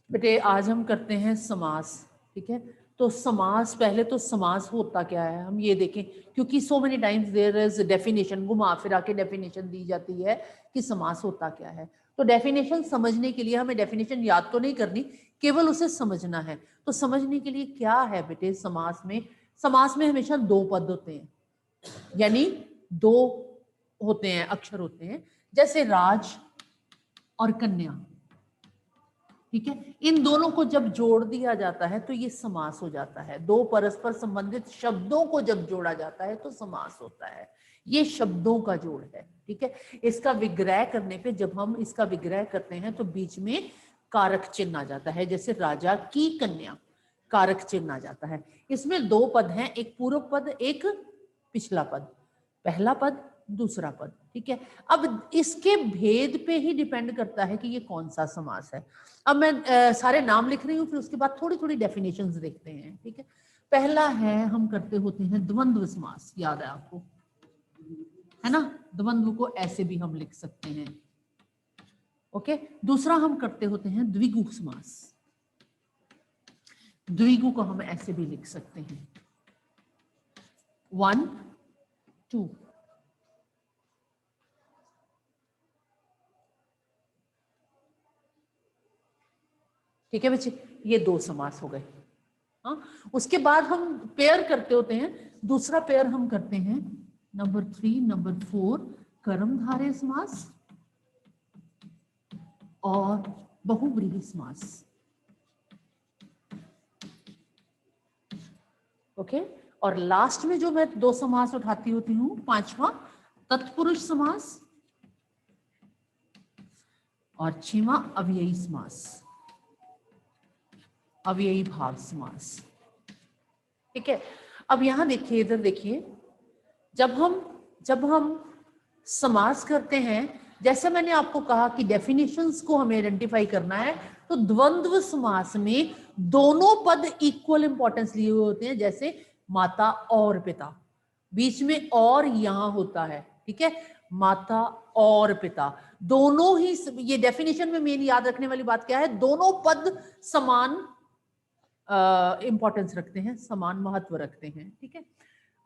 बेटे आज हम करते हैं समास। ठीक है, तो समास, पहले तो समास होता क्या है हम ये देखें, क्योंकि so many times there is definition, घुमा फिरा के डेफिनेशन दी जाती है कि समास होता क्या है। तो डेफिनेशन समझने के लिए हमें डेफिनेशन याद तो नहीं करनी, केवल उसे समझना है। तो समझने के लिए क्या है बेटे समास में, समास में हमेशा दो पद होते हैं, यानी दो होते हैं, अक्षर होते हैं, जैसे राज और कन्या। ठीक है, इन दोनों को जब जोड़ दिया जाता है तो ये समास हो जाता है। दो परस्पर संबंधित शब्दों को जब जोड़ा जाता है तो समास होता है। ये शब्दों का जोड़ है। ठीक है, इसका विग्रह करने पे, जब हम इसका विग्रह करते हैं तो बीच में कारक चिन्ह आ जाता है, जैसे राजा की कन्या, कारक चिन्ह आ जाता है। इसमें दो पद हैं, एक पूर्व पद, एक पिछला पद, पहला पद, दूसरा पद। ठीक है, अब इसके भेद पे ही डिपेंड करता है कि ये कौन सा समास है। अब मैं सारे नाम लिख रही हूँ, फिर उसके बाद थोड़ी थोड़ी डेफिनेशंस देखते हैं। ठीक है, पहला है, हम करते होते हैं द्वंद्व समास, याद है आपको, है ना। द्वंद्व को ऐसे भी हम लिख सकते हैं। ओके, दूसरा हम करते होते हैं द्विगु समास। द्विगु को हम ऐसे भी लिख सकते हैं, 1 2। ठीक है बच्चे, ये दो समास हो गए। हाँ, उसके बाद हम पेयर करते होते हैं। दूसरा पेयर हम करते हैं नंबर 3, नंबर 4, कर्मधारय समास और बहुव्रीहि समास। ओके, और लास्ट में जो मैं दो समास उठाती होती हूँ, पांचवा तत्पुरुष समास और छठवां अव्ययी समास, अव्ययी भाव समास। ठीक है, अब यहां देखिए, इधर देखिए, जब हम समास करते हैं, जैसे मैंने आपको कहा कि डेफिनेशंस को हमें आइडेंटिफाई करना है, तो द्वंद्व समास में दोनों पद इक्वल इंपॉर्टेंस लिए हुए होते हैं, जैसे माता और पिता, बीच में और यहां होता है। ठीक है, माता और पिता दोनों ही, ये डेफिनेशन में मेन याद रखने वाली बात क्या है, दोनों पद समान इंपॉर्टेंस रखते हैं, समान महत्व रखते हैं। ठीक है,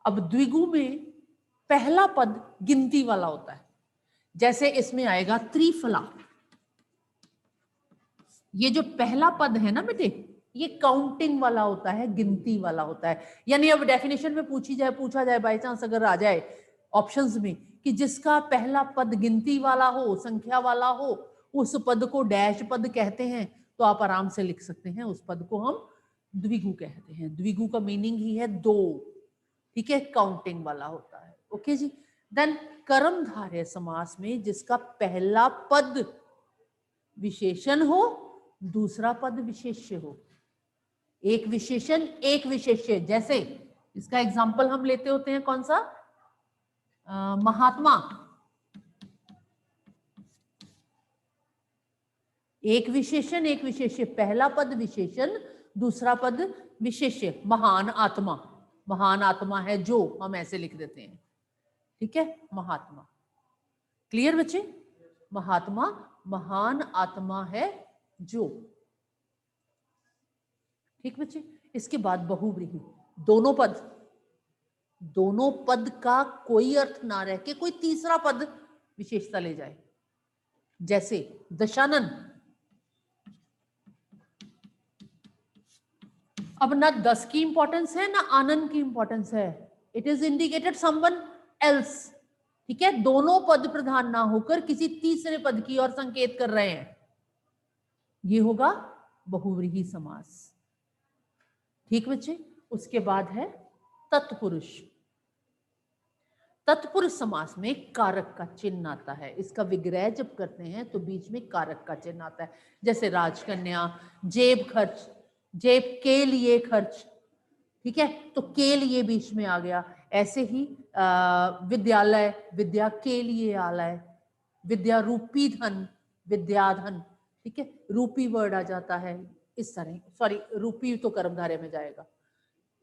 अब द्विगु में पहला पद गिनती वाला होता है, जैसे इसमें आएगा त्रिफला। ये जो पहला पद है ना बेटे, ये काउंटिंग वाला होता है, गिनती वाला होता है। यानी अब डेफिनेशन में पूछा जाए बाय चांस अगर आ जाए ऑप्शंस में कि जिसका पहला पद गिनती वाला हो, संख्या वाला हो, उस पद को डैश पद कहते हैं, तो आप आराम से लिख सकते हैं उस पद को हम द्विगु कहते हैं। द्विगु का मीनिंग ही है दो। ठीक है, काउंटिंग वाला होता है। ओके जी, देन कर्मधारय समास में जिसका पहला पद विशेषण हो, दूसरा पद विशेष्य हो, एक विशेषण एक विशेष्य। जैसे इसका एग्जांपल हम लेते होते हैं, कौन सा, महात्मा, एक विशेषण एक विशेष्य, पहला पद विशेषण, दूसरा पद विशेष्य। महान आत्मा, महान आत्मा है जो, हम ऐसे लिख देते हैं। ठीक है, महात्मा। क्लियर बच्चे, महात्मा महान आत्मा है जो। ठीक बच्चे, इसके बाद बहुव्रीहि, दोनों पद, दोनों पद का कोई अर्थ ना रह के कोई तीसरा पद विशेषता ले जाए, जैसे दशानन। अब ना 10 की इंपॉर्टेंस है ना आनंद की इंपॉर्टेंस है, it is indicated someone else. ठीक है, दोनों पद प्रधान ना होकर किसी तीसरे पद की ओर संकेत कर रहे हैं, ये होगा बहुव्रीहि समास। ठीक बच्चे, उसके बाद है तत्पुरुष। तत्पुरुष समास में कारक का चिन्ह आता है, इसका विग्रह जब करते हैं तो बीच में कारक का चिन्ह आता है, जैसे राजकन्या, जेब खर्च, जेब के लिए खर्च। ठीक है, तो के लिए बीच में आ गया। ऐसे ही विद्यालय, विद्या के लिए आलय, विद्या रूपी धन, विद्याधन। ठीक है, रूपी वर्ड आ जाता है इस तरह, सॉरी रूपी तो कर्मधारय में जाएगा,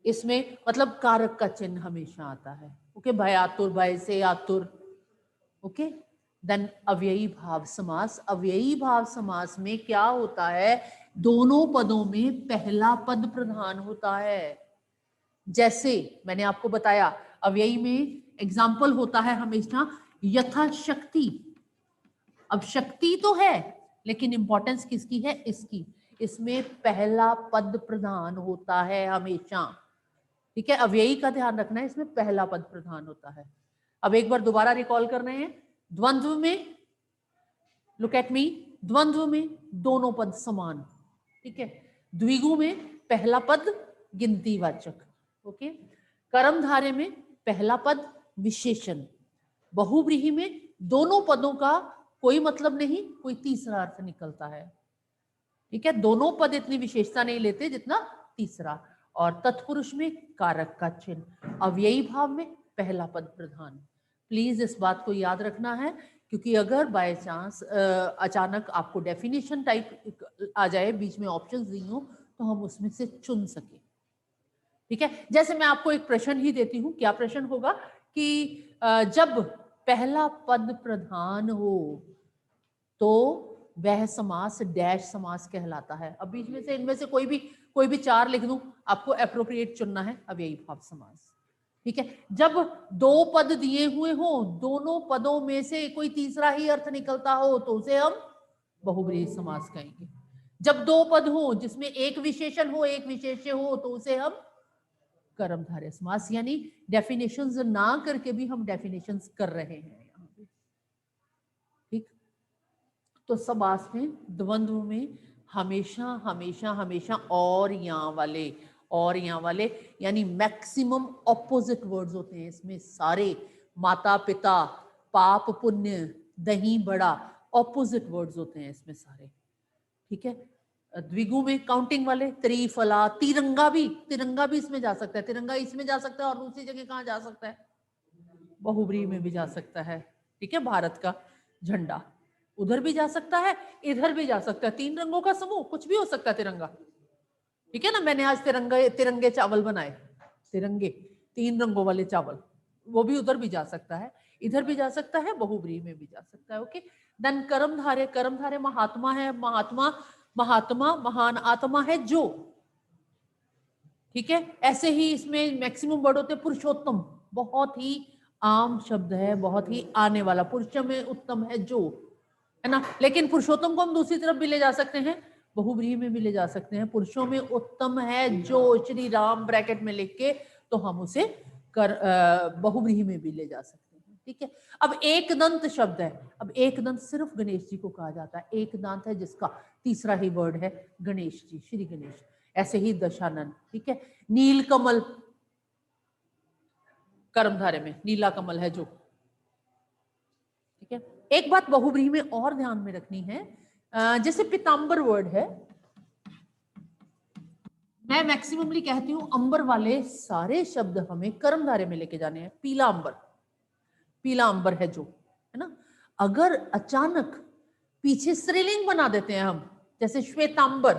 इसमें मतलब कारक का चिन्ह हमेशा आता है। ओके, भय आतुर, भय से आतुर। ओके, देन अव्ययी भाव समास। अव्ययी भाव समास में क्या होता है, दोनों पदों में पहला पद प्रधान होता है। जैसे मैंने आपको बताया अव्ययी में एग्जाम्पल होता है हमेशा यथाशक्ति। अब शक्ति तो है लेकिन इंपॉर्टेंस किसकी है, इसकी। इसमें पहला पद प्रधान होता है हमेशा, ठीक है। अव्ययी का ध्यान रखना है, इसमें पहला पद प्रधान होता है। अब एक बार दोबारा रिकॉल कर रहे हैं, द्वंद्व में, लुक एट मी, द्वंद्व में दोनों पद समान, ठीक है। द्विगु में पहला पद गिनतीवाचक, ओके। कर्मधारय में पहला पद विशेषण। बहुव्रीहि में दोनों पदों का कोई मतलब नहीं, कोई तीसरा अर्थ निकलता है, ठीक है। दोनों पद इतनी विशेषता नहीं लेते जितना तीसरा। और तत्पुरुष में कारक का चिन्ह। अव्ययी भाव में पहला पद प्रधान। प्लीज इस बात को याद रखना है, क्योंकि अगर बाय चांस अचानक आपको डेफिनेशन टाइप आ जाए, बीच में ऑप्शंस दी हो, तो हम उसमें से चुन सके, ठीक है। जैसे मैं आपको एक प्रश्न ही देती हूँ, क्या प्रश्न होगा कि जब पहला पद प्रधान हो तो वह समास डैश समास कहलाता है। अब बीच में से इनमें से कोई भी चार लिख दूं, आपको एप्रोप्रिएट चुनना है अव्ययी भाव समास, ठीक है। जब दो पद दिए हुए हो, दोनों पदों में से कोई तीसरा ही अर्थ निकलता हो, तो उसे हम बहुव्रीहि समास कहेंगे। जब दो पद हो जिसमें एक विशेषण हो एक विशेष्य हो, तो उसे हम कर्मधारय समास। यानी डेफिनेशंस ना करके भी हम डेफिनेशंस कर रहे हैं यहाँ पे, ठीक। तो समास में, द्वंद्व में हमेशा हमेशा हमेशा और यहाँ वाले यानी मैक्सिमम ऑपोजिट वर्ड्स होते हैं इसमें सारे। माता पिता, पाप पुण्य, दही बड़ा, ऑपोजिट वर्ड्स होते हैं इसमें सारे, ठीक है। द्विगु में काउंटिंग वाले, त्रिफला, तिरंगा भी इसमें जा सकता है। तिरंगा इसमें जा सकता है और दूसरी जगह कहाँ जा सकता है, बहुव्रीहि में भी जा सकता है, ठीक है। भारत का झंडा उधर भी जा सकता है, इधर भी जा सकता है। तीन रंगों का समूह, कुछ भी हो सकता है तिरंगा, ठीक है ना। मैंने आज तिरंगे चावल बनाए, तिरंगे तीन रंगों वाले चावल, वो भी उधर भी जा सकता है, इधर भी जा सकता है, बहुव्रीहि में भी जा सकता है, ओके। देन कर्मधारय महात्मा है। महात्मा महान आत्मा है जो, ठीक है। ऐसे ही इसमें मैक्सिमम वर्ड होते हैं। पुरुषोत्तम बहुत ही आम शब्द है, बहुत ही आने वाला। पुरुष में उत्तम है जो, है ना। लेकिन पुरुषोत्तम को हम दूसरी तरफ भी ले जा सकते हैं, बहुव्रीहि में भी ले जा सकते हैं। पुरुषों में उत्तम है जो श्री राम ब्रैकेट में लिख के, तो हम उसे बहुव्रीहि में भी ले जा सकते हैं, ठीक है। अब एक दंत शब्द है। अब एक दंत सिर्फ गणेश जी को कहा जाता है। एक दांत है जिसका तीसरा ही वर्ड है गणेश जी, श्री गणेश। ऐसे ही दशानन, ठीक है। नीलकमल, कर्मधारय में नीला कमल है जो, ठीक है। एक बात बहुव्रीहि में और ध्यान में रखनी है, जैसे पीतांबर वर्ड है, मैं मैक्सिममली कहती हूं अंबर वाले सारे शब्द हमें कर्मधारय में लेके जाने हैं। पीला अंबर है जो, है ना। अगर अचानक पीछे स्त्रीलिंग बना देते हैं हम, जैसे श्वेतांबर,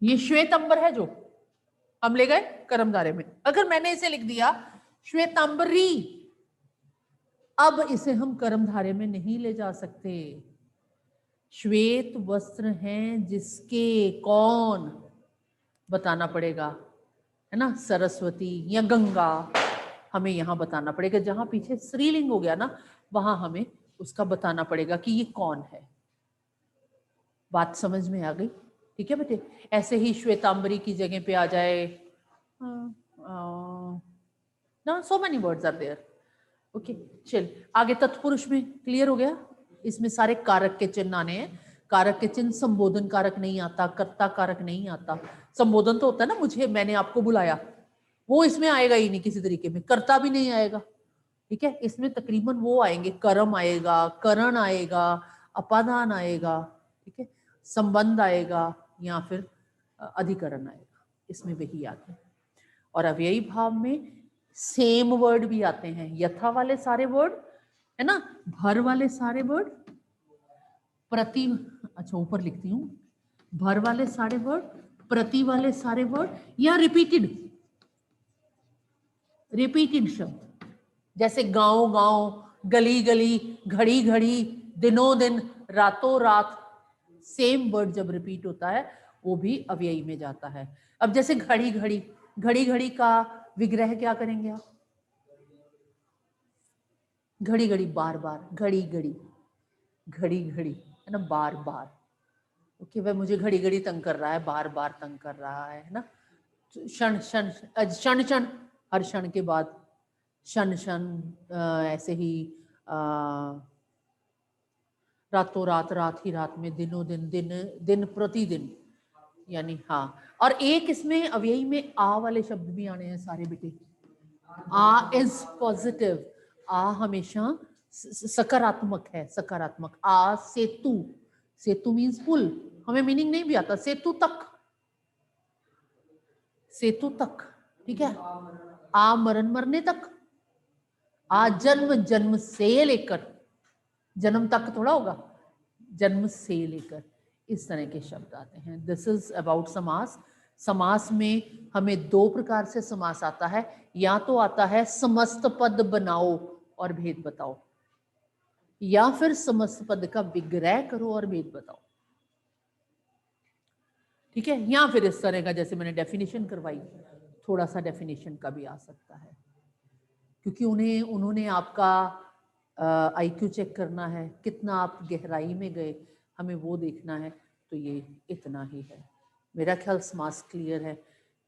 ये श्वेतांबर है जो हम ले गए कर्मधारय में। अगर मैंने इसे लिख दिया श्वेतांबरी, अब इसे हम कर्मधारय में नहीं ले जा सकते। श्वेत वस्त्र हैं जिसके, कौन बताना पड़ेगा, है ना, सरस्वती या गंगा, हमें यहां बताना पड़ेगा। जहां पीछे स्त्रीलिंग हो गया ना, वहां हमें उसका बताना पड़ेगा कि ये कौन है। बात समझ में आ गई, ठीक है बेटे। ऐसे ही श्वेतांबरी की जगह पे आ जाए, ना, so many words are there, okay. चल आगे, तत्पुरुष में क्लियर हो गया। इसमें सारे कारक के चिन्ह आने हैं। कारक के चिन्ह, संबोधन कारक नहीं आता, कर्ता कारक नहीं आता। संबोधन तो होता है ना, मुझे, मैंने आपको बुलाया, वो इसमें आएगा ही नहीं किसी तरीके में। कर्ता भी नहीं आएगा, ठीक है। इसमें तकरीबन वो आएंगे, कर्म आएगा, करण आएगा, अपादान आएगा, ठीक है, संबंध आएगा, या फिर अधिकरण आएगा, इसमें वही आते हैं। और अव्ययी भाव में सेम वर्ड भी आते हैं। यथा वाले सारे वर्ड, है ना, भर वाले सारे वर्ड, प्रति, अच्छा ऊपर लिखती हूं, भर वाले सारे वर्ड, प्रति वाले सारे वर्ड, या रिपीटेड शब्द, जैसे गांव गांव, गली गली, घड़ी घड़ी, दिनों दिन, रातों रात, सेम वर्ड जब रिपीट होता है वो भी अव्ययी में जाता है। अब जैसे घड़ी घड़ी, घड़ी घड़ी का विग्रह क्या करेंगे आप? घड़ी घड़ी, बार बार, घड़ी घड़ी, घड़ी घड़ी, है ना, बार बार। ओके, वह मुझे घड़ी घड़ी तंग कर रहा है, बार बार तंग कर रहा है ना। क्षण क्षण, क्षण क्षण, हर क्षण के बाद क्षण क्षण, ऐसे ही रातों रात, रात ही रात में, दिनों दिन, दिन दिन प्रतिदिन, यानी हाँ। और एक इसमें अव्ययी में आ वाले शब्द भी आने हैं सारे बेटे। आ इज पॉजिटिव, आ हमेशा सकारात्मक है, सकारात्मक। आ सेतु, सेतु मीन्स पुल, हमें मीनिंग नहीं भी आता, सेतु तक, सेतु तक, ठीक है। आ मरण, मरने तक। आ जन्म, जन्म से लेकर, जन्म तक थोड़ा होगा, जन्म से लेकर, इस तरह के शब्द आते हैं। दिस इज अबाउट समास। समास में हमें दो प्रकार से समास आता है, या तो आता है समस्त पद बनाओ और भेद बताओ, या फिर समस्त पद का विग्रह करो और भेद बताओ, ठीक है। या फिर इस तरह का जैसे मैंने डेफिनेशन करवाई, थोड़ा सा डेफिनेशन का भी आ सकता है, क्योंकि उन्होंने आपका आईक्यू चेक करना है, कितना आप गहराई में गए, हमें वो देखना है। तो ये इतना ही है। मेरा ख्याल समास क्लियर है।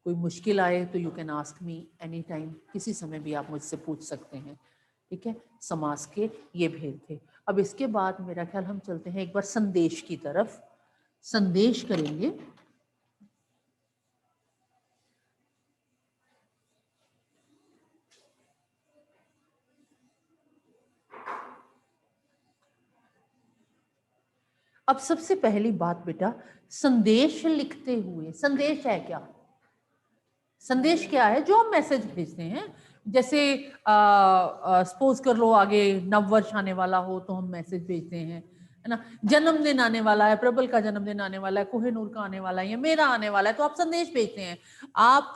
कोई मुश्किल आए तो you can ask me any time, किसी समय भी आप मुझसे पूछ सकते हैं, ठीक है। समास के ये भेद थे। अब इसके बाद मेरा ख्याल हम चलते हैं एक बार संदेश की तरफ। संदेश करेंगे। अब सबसे पहली बात बेटा, संदेश लिखते हुए, संदेश है क्या? संदेश क्या है? जो हम मैसेज भेजते हैं। जैसे सपोज कर लो आगे नव वर्ष आने वाला हो तो हम मैसेज भेजते हैं, है ना। जन्मदिन आने वाला है, प्रबल का जन्मदिन आने वाला है, कोहिनूर का आने वाला है, या मेरा आने वाला है, तो आप संदेश भेजते हैं। आप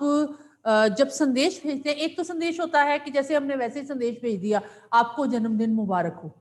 जब संदेश भेजते हैं, एक तो संदेश होता है कि जैसे हमने वैसे ही संदेश भेज दिया, आपको जन्मदिन मुबारक हो।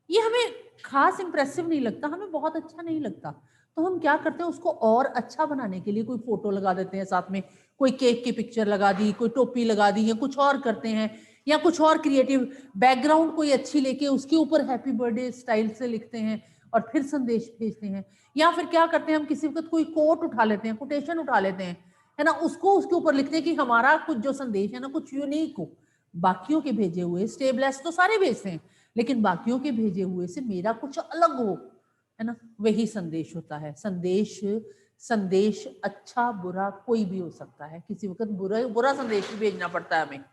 ये हमें खास इंप्रेसिव नहीं लगता, हमें बहुत अच्छा नहीं लगता। तो हम क्या करते हैं, उसको और अच्छा बनाने के लिए कोई फोटो लगा देते हैं साथ में, कोई केक की पिक्चर लगा दी, कोई टोपी लगा दी, या कुछ और करते हैं, या कुछ और क्रिएटिव बैकग्राउंड कोई अच्छी लेके उसके ऊपर हैप्पी बर्थडे स्टाइल से लिखते हैं और फिर संदेश भेजते हैं। या फिर क्या करते हैं, हम किसी वक्त कोई कोट उठा लेते हैं, कोटेशन उठा लेते हैं, है ना, उसको उसके ऊपर लिखते हैं कि हमारा कुछ जो संदेश है ना कुछ यूनिक हो। बाकियों के भेजे हुए स्टे ब्लेस्ड तो सारे भेजते हैं, लेकिन बाकियों के भेजे हुए से मेरा कुछ अलग हो, है ना, वही संदेश होता है। संदेश, संदेश अच्छा बुरा कोई भी हो सकता है। किसी वक्त बुरा बुरा संदेश भी भेजना पड़ता है हमें,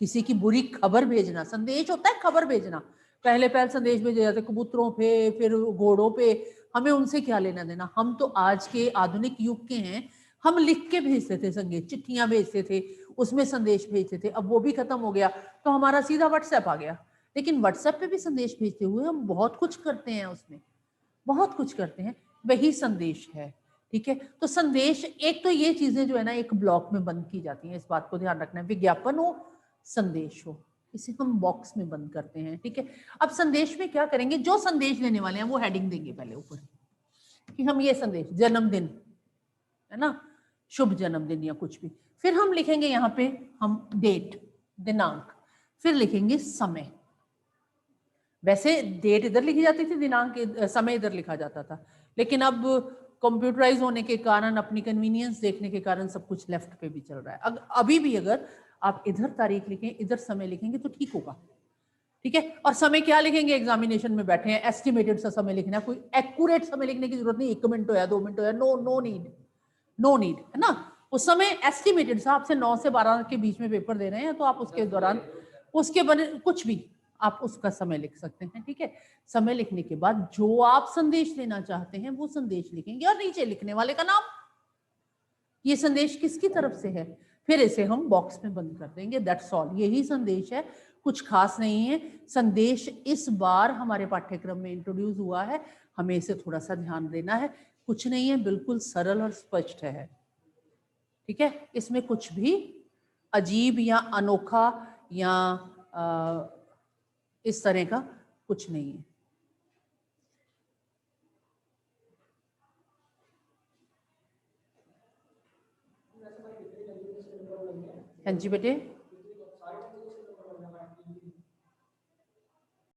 किसी की बुरी खबर भेजना संदेश होता है, खबर भेजना। पहले पहले संदेश भेजे जाते कबूतरों पे, फिर घोड़ों पे, हमें उनसे क्या लेना देना। हम तो आज के आधुनिक युग के हैं, हम लिख के भेजते थे संदेश, चिट्ठियां भेजते थे, उसमें संदेश भेजते थे। अब वो भी खत्म हो गया, तो हमारा सीधा व्हाट्सएप आ गया। लेकिन व्हाट्सएप पे भी संदेश भेजते हुए हम बहुत कुछ करते हैं, उसमें बहुत कुछ करते हैं, वही संदेश है, ठीक है। तो संदेश, एक तो ये चीजें जो है ना एक ब्लॉक में बंद की जाती हैं, इस बात को ध्यान रखना है। विज्ञापन हो, संदेश हो, इसे हम बॉक्स में बंद करते हैं, ठीक है। अब संदेश में क्या करेंगे, जो संदेश लेने वाले हैं वो हेडिंग देंगे पहले ऊपर कि हम ये संदेश, जन्मदिन, है ना, शुभ जन्मदिन या कुछ भी। फिर हम लिखेंगे यहाँ पे हम डेट, दिनांक, फिर लिखेंगे समय। वैसे डेट इधर लिखी जाती थी, दिनांक समय इधर लिखा जाता था, लेकिन अब कंप्यूटराइज होने के कारण, अपनी कन्वीनियंस देखने के कारण सब कुछ लेफ्ट पे भी चल रहा है। अभी भी अगर आप इधर तारीख लिखें, इधर समय लिखेंगे तो ठीक होगा, ठीक है। और समय क्या लिखेंगे, एग्जामिनेशन में बैठे हैं, एस्टिमेटेड सा समय लिखना है, कोई एक्यूरेट समय लिखने की जरूरत नहीं, 1 मिनट हो या 2 मिनट हो या, no no need, no need, है ना। उस समय एस्टिमेटेड सा, आपसे 9 से 12 के बीच में पेपर दे रहे हैं, तो आप उसके दौरान उसके बने कुछ भी आप उसका समय लिख सकते हैं, ठीक है। समय लिखने के बाद जो आप संदेश देना चाहते हैं वो संदेश लिखेंगे, और नीचे लिखने वाले का नाम, ये संदेश किसकी तरफ से है, फिर इसे हम बॉक्स में बंद कर देंगे। दैट्स ऑल, यही संदेश है, कुछ खास नहीं है। संदेश इस बार हमारे पाठ्यक्रम में इंट्रोड्यूस हुआ है, हमें इसे थोड़ा सा ध्यान देना है। कुछ नहीं है, बिल्कुल सरल और स्पष्ट है, ठीक है। इसमें कुछ भी अजीब या अनोखा या इस तरह का कुछ नहीं है। हाँ जी बेटे।